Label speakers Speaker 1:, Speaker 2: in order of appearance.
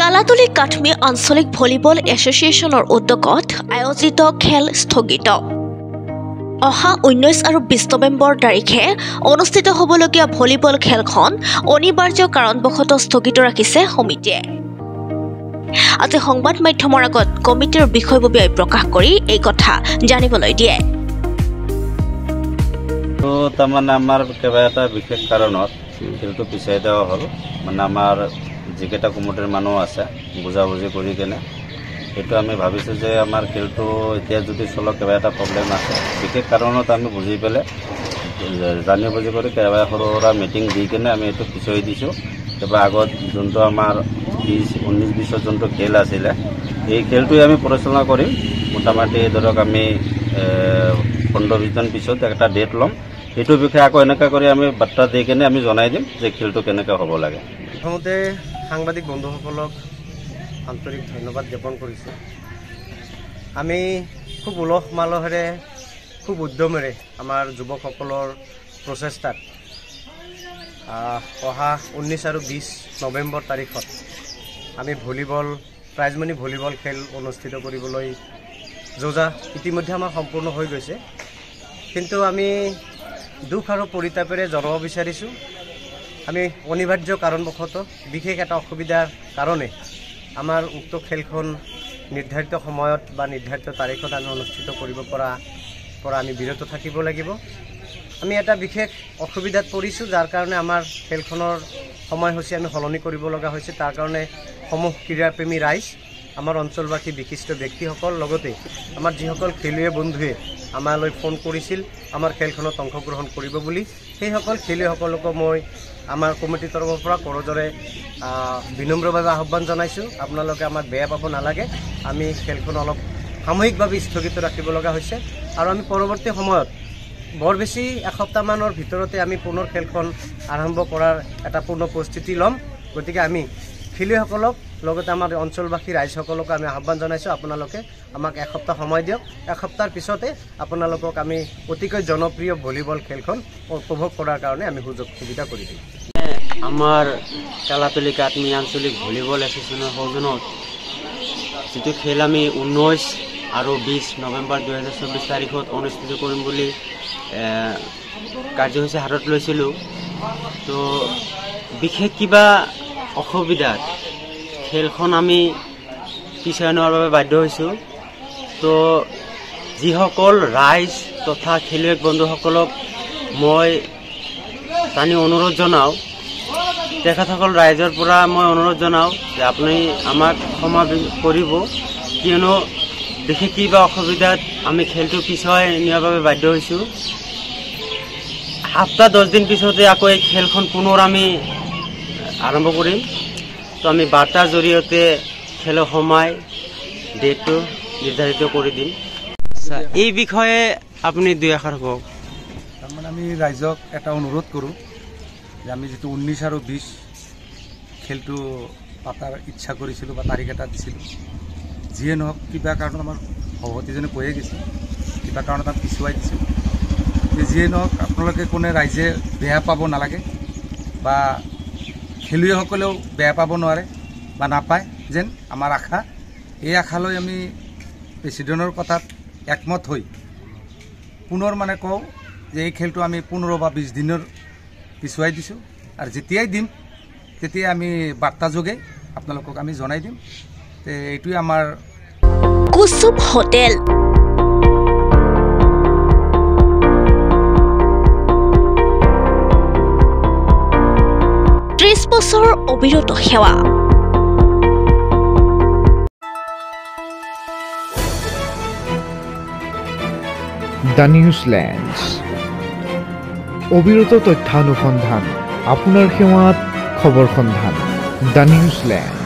Speaker 1: কালাতলী কাঠমি আঞ্চলিক ভলীবল এছ'চিয়েশ্যনৰ উদ্যোগত আয়োজিত খেল স্থগিত। অহা 19 আৰু 20 নৱেম্বৰ তাৰিখে অনুষ্ঠিত হ'বলগীয়া ভলীবল খেলখন অনিবাৰ্য কাৰণবশতঃ স্থগিত ৰাখিছে সমিতিয়ে। আজি সংবাদ মাধ্যমৰ আগত কমিটিৰ বিষয়ববীয়াই প্ৰকাশ কৰি এই কথা জানিবলৈ দিয়ে।
Speaker 2: তাৰমানে আমাৰ কেইবাটা বিশেষ কাৰণত খেলটো পিছাই দেওয়া হ'ল। মানে আমাৰ যিকেইটা কমিটিৰ মানুহ আছে বুজাবুজি কৰি কেনে সেইটো আমি ভাবিছোঁ যে আমাৰ খেলটো এতিয়া যদি চলক কেইবাটা প্ৰব্লেম আছে, বিশেষ কাৰণত আমি বুজি পেলাই জানি বুজি কৰি কেইবাটা সৰু সুৰা মিটিং দি কেনে আমি এইটো পিছুৱাই দিছোঁ। তাৰপৰা আগত যোনটো আমাৰ 19-20 যোনটো খেল আছিলে এই খেলটোৱে আমি পৰিচালনা কৰিম। মোটামুটি ধৰক আমি 15-20 দিন পিছত একটা ডেট ল'ম। এইটোৰ বিষয়ে আকৌ এনেকৈ কৰি আমি বাৰ্তা দি কেনে আমি জনাই দিম যে খেলটো কেনেকৈ হ'ব লাগে।
Speaker 3: প্ৰথমতে সাংবাদিক বন্ধুসকলক আন্তৰিক ধন্যবাদ জ্ঞাপন কৰিছোঁ। আমি খুব উলহ মালহেৰে খুব উদ্যমেৰে আমাৰ যুৱকসকলৰ প্ৰচেষ্টাত অহা 19 আৰু 20 নৱেম্বৰ তাৰিখত আমি প্ৰাইজমণি ভলীবল খেল অনুষ্ঠিত কৰিবলৈ যোজা ইতিমধ্যে আমাৰ সম্পূৰ্ণ হৈ গৈছে। কিন্তু আমি দুখ আৰু পৰিতাপেৰে জনাব বিচাৰিছোঁ, আমি অনিবাৰ্য কাৰণবশতঃ বিশেষ এটা অসুবিধাৰ কাৰণে আমাৰ উক্ত খেলখন নিৰ্ধাৰিত সময়ত বা নিৰ্ধাৰিত তাৰিখত আমি অনুষ্ঠিত কৰিব পৰা আমি বিৰত থাকিব লাগিব। আমি এটা বিশেষ অসুবিধাত পৰিছোঁ, যাৰ কাৰণে আমাৰ খেলখনৰ সময়সূচী আমি সলনি কৰিব লগা হৈছে। তাৰ কাৰণে সমূহ ক্ৰীড়াপ্ৰেমী ৰাইজ, আমাৰ অঞ্চলবাসী বিশিষ্ট ব্যক্তিসকল, লগতে আমাৰ যিসকল খেলুৱৈ বন্ধুৱে আমালৈ ফোন কৰিছিল আমাৰ খেলখনত অংশগ্ৰহণ কৰিব বুলি, সেইসকল খেলুৱৈসকলকো মই আমাৰ কমিটিৰ তৰফৰ পৰা কৰজৰে বিনম্ৰভাৱে আহ্বান জনাইছোঁ, আপোনালোকে আমাক বেয়া পাব নালাগে। আমি খেলখন অলপ সাময়িকভাৱে স্থগিত ৰাখিব লগা হৈছে আৰু আমি পৰৱৰ্তী সময়ত বৰ বেছি এসপ্তাহমানৰ ভিতৰতে আমি পুনৰ খেলখন আৰম্ভ কৰাৰ এটা পূৰ্ণ প্ৰস্তুতি ল'ম। গতিকে আমি খেলুৱৈসকলক লগতে আমাৰ অঞ্চলবাসী ৰাইজসকলকো আমি আহ্বান জনাইছোঁ, আপোনালোকে আমাক এসপ্তাহ সময় দিয়ক। এসপ্তাহৰ পিছতে আপোনালোকক আমি অতিকৈ জনপ্ৰিয় ভলীবল খেলখন উপভোগ কৰাৰ কাৰণে আমি সুযোগ সুবিধা কৰি দিম।
Speaker 4: আমাৰ কালাতলী কাঠমি আঞ্চলিক ভলীবল এছ'চিয়েশ্যনৰ সৌজন্যত যিটো খেল আমি 19 আৰু 20 নৱেম্বৰ 2024 তাৰিখত অনুষ্ঠিত কৰিম বুলি কাৰ্যসূচী হাতত লৈছিলোঁ। তো বিশেষ কিবা অসুবিধাত খেলখন আমি পিছুৱাই নোৱাৰ বাবে বাধ্য হৈছোঁ। তো যিসকল ৰাইজ তথা খেলুৱৈ বন্ধুসকলক মই টানি অনুৰোধ জনাওঁ, তেখেতসকল ৰাইজৰ পৰা মই অনুৰোধ জনাওঁ যে আপুনি আমাক ক্ষমা কৰিব, কিয়নো বিশেষ কিবা অসুবিধাত আমি খেলটো পিছুৱাই নিয়াৰ বাবে বাধ্য হৈছোঁ। সপ্তাহ 10 দিন পিছতে আকৌ এই খেলখন পুনৰ আমি আৰম্ভ কৰিম। তো আমি বাৰ্তাৰ জৰিয়তে খেলৰ সময় ডেটটো নিৰ্ধাৰিত কৰি দিম। এই বিষয়ে আপুনি দুই এষাৰ কওক।
Speaker 5: তাৰমানে আমি ৰাইজক এটা অনুৰোধ কৰোঁ যে আমি যিটো 19 আৰু 20 খেলটো পাতাৰ ইচ্ছা কৰিছিলোঁ বা তাৰিখ এটা দিছিলোঁ, যিয়ে নহওক কিবা কাৰণত আমাৰ সভাপতিজনে কৈয়ে গৈছে, কিবা কাৰণত আমি পিছুৱাই দিছোঁ। যিয়ে নহওক আপোনালোকে কোনে ৰাইজে বেয়া পাব নালাগে বা খেলুৱৈসকলেও বেয়া পাব নোৱাৰে বা নাপায় যেন আমাৰ আশা। এই আশালৈ আমি প্ৰেচিডেণ্টৰ কথাত একমত হৈ পুনৰ মানে কওঁ যে এই খেলটো আমি 15 বা 20 দিনৰ পিছুৱাই দিছোঁ আৰু যেতিয়াই দিম তেতিয়াই আমি বাৰ্তা যোগে আপোনালোকক আমি জনাই দিম। এইটোৱে আমাৰ
Speaker 1: কুসুম হোটেল। 30 বছৰ অবিৰত সেৱা।
Speaker 6: দ্য নিউজলেণ্ডছ, অবিৰত তথ্যানুসন্ধান, আপোনাৰ সেৱাত খবৰ সন্ধান। দ্য নিউজলেণ্ড।